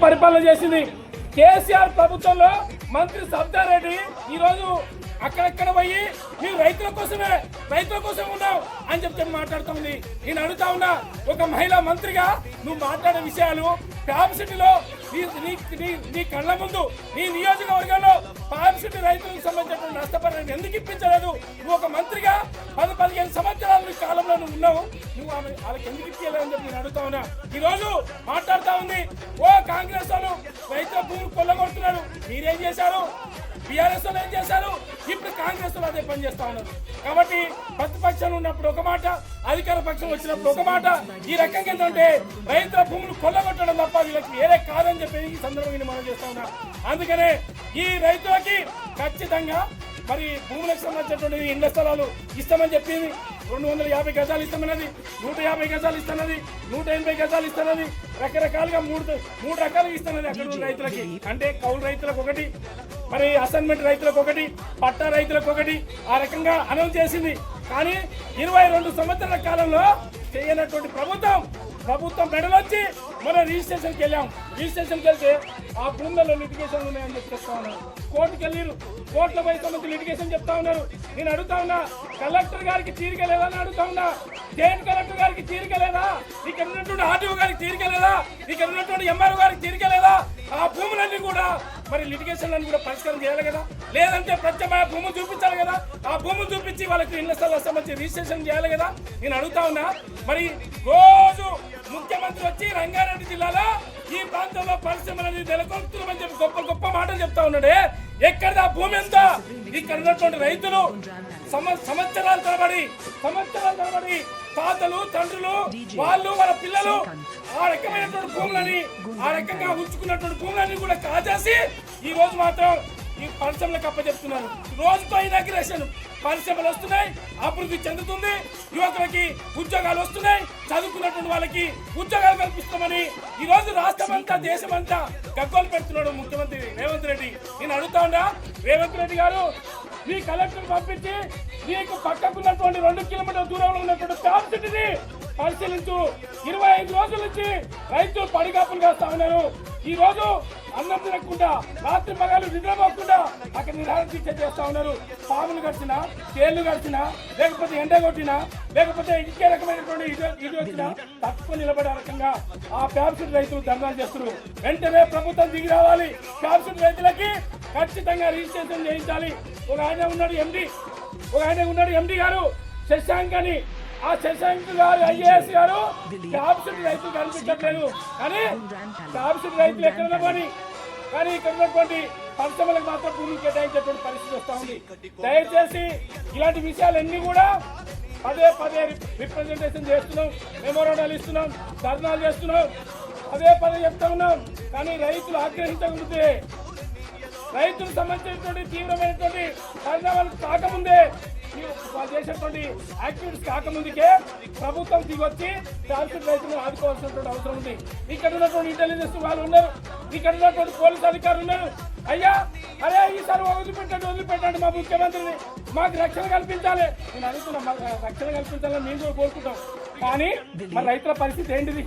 పరిపాలన చేసింది. కేసీఆర్ ప్రభుత్వంలో మంత్రి సబ్దారెడ్డి ఈరోజు అక్కడక్కడ పోయి మేము రైతుల కోసం ఉన్నాం అని చెప్పి మాట్లాడుతూ ఉంది. నేను అడుగుతా ఉన్నా, ఒక మహిళా మంత్రిగా నువ్వు మాట్లాడే విషయాలు ఫ్యామ్ సిటీలో నీ కళ్ళ ముందు నీ నియోజకవర్గంలో ఫ్యామ్ సిటీ రైతులకు సంబంధించిన నష్టపరిహారం ఎందుకు ఇప్పించలేదు? నువ్వు ఒక మంత్రిగా 10-15 సంవత్సరాల కాలంలో నువ్వు ఉన్నావు, నువ్వు వాళ్ళకి ఎందుకు ఇప్పించలేదు అని చెప్పి నేను అడుగుతా ఉన్నా. ఈరోజు మాట్లాడుతూ ఉంది, ఓ కాంగ్రెస్ వాళ్ళు రైతుల భూములు కొల్లగొడుతున్నారు, మీరేం చేశారు? బీఆర్ఎస్ వాళ్ళు ఏం చేశారు? ఇప్పుడు కాంగ్రెస్ వాళ్ళు అదే పని చేస్తా ఉన్నారు. కాబట్టి ప్రతిపక్షాలు ఉన్నప్పుడు ఒక మాట, అధికార పక్షం వచ్చినప్పుడు ఒక మాట. ఈ రకంగా ఏంటంటే రైతుల భూములు కొల్లగొట్టడం తప్ప వీళ్ళకి వేరే కాదని చెప్పి ఈ సందర్భంగా మనం చేస్తా ఉన్నా. అందుకనే ఈ రైతులకి ఖచ్చితంగా మరి భూములకు సంబంధించినటువంటి ఇళ్ల స్థలాలు ఇస్తామని చెప్పింది. 250 గజాలు ఇస్తామన్నది, 150 గజాలు ఇస్తున్నది, 180 గజాలు ఇస్తున్నది, రకరకాలుగా మూడు రకాలుగా ఇస్తున్నది అక్కడ ఉన్న రైతులకి. అంటే కౌలు రైతులకు ఒకటి, మరి అసైన్మెంట్ రైతులకు ఒకటి, పట్టా రైతులకు ఒకటి, ఆ రకంగా అనౌన్స్ చేసింది. కానీ 22 సంవత్సరాల కాలంలో చేయనటువంటి ప్రభుత్వం మెడలొచ్చి మనం రిజిస్ట్రేషన్కి వెళ్ళాం. రిజిస్ట్రేషన్కి వెళ్తే ఆ భూములలో లిటిగేషన్ ఉన్నాయని చెప్పి చెప్తా ఉన్నారు. కోర్టుకి వెళ్ళారు, కోట్ల సంబంధించి లిటిగేషన్ చెప్తా ఉన్నారు. నేను అడుగుతా ఉన్నా, కలెక్టర్ గారికి తీరిక లేదా అని అడుగుతా ఉన్నా. జాయింట్ కలెక్టర్ గారికి తీరిక లేదా? ఇక్కడ ఉన్నటువంటి ఆర్టీఓ గారికి తీరిక లేదా? ఇక్కడ ఉన్నటువంటి ఎంఆర్ఓ గారికి తీరిక లేదా? ఆ భూములన్నీ కూడా మరి లిటిగేషన్లను కూడా పరిష్కారం చేయాలి కదా, లేదంటే ప్రత్యేకమైన భూములు చూపించాలి కదా. ఆ భూములు చూపించి వాళ్ళకి ఇళ్ల స్థలాలకు సంబంధించి రిజిస్ట్రేషన్ చేయాలి కదా. నేను అడుగుతా ఉన్నా, మరి రోజు ముఖ్యమంత్రి వచ్చి రంగారెడ్డి జిల్లాలో ఈ ప్రాంతంలో పరిశ్రమలని నెలకొల్పుతున్నామని చెప్పి గొప్ప మాటలు చెప్తా ఉన్నాడే, ఎక్కడ ఆ భూమి ఎంత? ఇక్కడ ఉన్నటువంటి రైతులు సంవత్సరాల తరబడి తాతలు తండ్రులు వాళ్ళ పిల్లలు ఆ రకమైనటువంటి భూములని, ఆ రకంగా ఉంచుకున్నటువంటి భూములన్నీ కూడా కాజేసి ఈ రోజు మాత్రం ఈ పరిశ్రమలకు అప్పచెప్తున్నారు. రోజుతో ఇనాగ్రేషన్, పరిశ్రమలు వస్తున్నాయి, అభివృద్ధి చెందుతుంది, యువకులకి ఉద్యోగాలు వస్తున్నాయి, చదువుకున్నటువంటి వాళ్ళకి ఉద్యోగాలు కల్పిస్తామని ఈ రోజు రాష్ట్రమంతా దేశమంతా గగ్గోలు పెడుతున్నాడు ముఖ్యమంత్రి రేవంత్ రెడ్డి. నేను అడుగుతా ఉన్నా, రేవంత్ రెడ్డి గారు మీ కలెక్టర్ పంపించి మీకు పక్కకున్నటువంటి 2 కిలోమీటర్ల దూరంలో ఉన్నటువంటి ఫ్యామ్ సిటీని పరిశీలించు. 25 రోజుల నుంచి రైతులు పడిగాపులు కాస్తా ఉన్నారు. ఈ రోజు అన్నం తినకుండా, రాత్రి మగాలు నిద్రపోకుండా అక్కడ నిరాహార దీక్ష చేస్తా ఉన్నారు. పాములు గడిచినా, తేళ్లు గడిచినా, లేకపోతే ఎండ కొట్టినా, లేకపోతే ఇంకే రకమైనటువంటి ఇది వచ్చినా తక్కువ నిలబడే రకంగా ఆ ఫ్యామ్ సిటీ రైతులు ధర్నాలు చేస్తున్నారు. వెంటనే ప్రభుత్వం దిగి రావాలి. ఫ్యామ్ సిటీ రైతులకి ఖచ్చితంగా రిజిస్ట్రేషన్ చేయించాలి. ఒక ఆయన ఉన్నాడు ఎండి గారు శశాంక్ అని. ఆ శశాంక్ గారు ఐఏఎస్ గారు ఫ్యామ్ సిటీ రైతులు కనిపించట్లేదు. కానీ ఫ్యామ్ సిటీ రైతులు ఎక్కడ పని, కానీ ఇక్కడ ఉన్నటువంటి పరిశ్రమలకు మాత్రం భూములు కేటాయించేటువంటి పరిస్థితి వస్తూ ఉంది. దయచేసి ఇలాంటి విషయాలన్నీ కూడా పదే రిప్రజెంటేషన్ చేస్తున్నాం, మెమోరాండాలు ఇస్తున్నాం, ధర్నాలు చేస్తున్నాం, పదే చెప్తా ఉన్నాం. కానీ రైతులు ఆగ్రహించకపోతే, రైతులకు సంబంధించినటువంటి తీవ్రమైనటువంటి పరిణామాలు కాకముందే, వాళ్ళు చేసేటువంటి యాక్టివిటీస్ కాకముందుకే ప్రభుత్వం దిగొచ్చి ట్రాన్స్పోర్ట్ రైతులను ఆదుకోవాల్సినటువంటి అవసరం ఉంది. ఇక్కడ ఉన్నటువంటి ఇంటెలిజెన్స్ వాళ్ళు ఉన్నారు, ఇక్కడ ఉన్నటువంటి పోలీసు అధికారులు ఉన్నారు. అయ్యా అరే ఈసారి వదిలిపెట్టండి మా ముఖ్యమంత్రిని, మాకు రక్షణ కల్పించాలి. నేను అడుగుతున్నా, మాకు రక్షణ కల్పించాలని మేము కూడా కోరుకుంటాం. కానీ మన రైతుల పరిస్థితి ఏంటిది?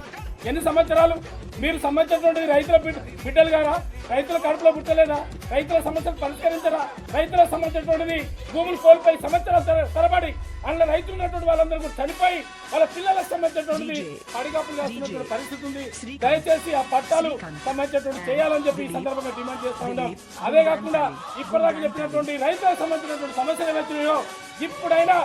ఎన్ని సంవత్సరాలు మీరు సంబంధించినటువంటి రైతుల బిడ్డలు గారా? రైతుల కడుపులో పుట్టలేదా? రైతుల సమస్యలు పరిష్కరించరా? రైతులకు సంబంధించినటువంటిది భూములు కోల్పోయి సంవత్సరాలు తరబడి అందులో రైతులు ఉన్నటువంటి వాళ్ళందరూ కూడా చనిపోయి వాళ్ళ పిల్లలకు సంబంధించినటువంటిది పడిగాపులు చేస్తున్నటువంటి పరిస్థితి ఉంది. దయచేసి ఆ పట్టాలు సంబంధించినటువంటి చేయాలని చెప్పి ఈ సందర్భంగా డిమాండ్ చేస్తా ఉన్నాం. అదే కాకుండా ఇప్పటిదాకా చెప్పినటువంటి రైతులకు సంబంధించినటువంటి సమస్యలు ఏవైతున్నాయో ఇప్పుడైనా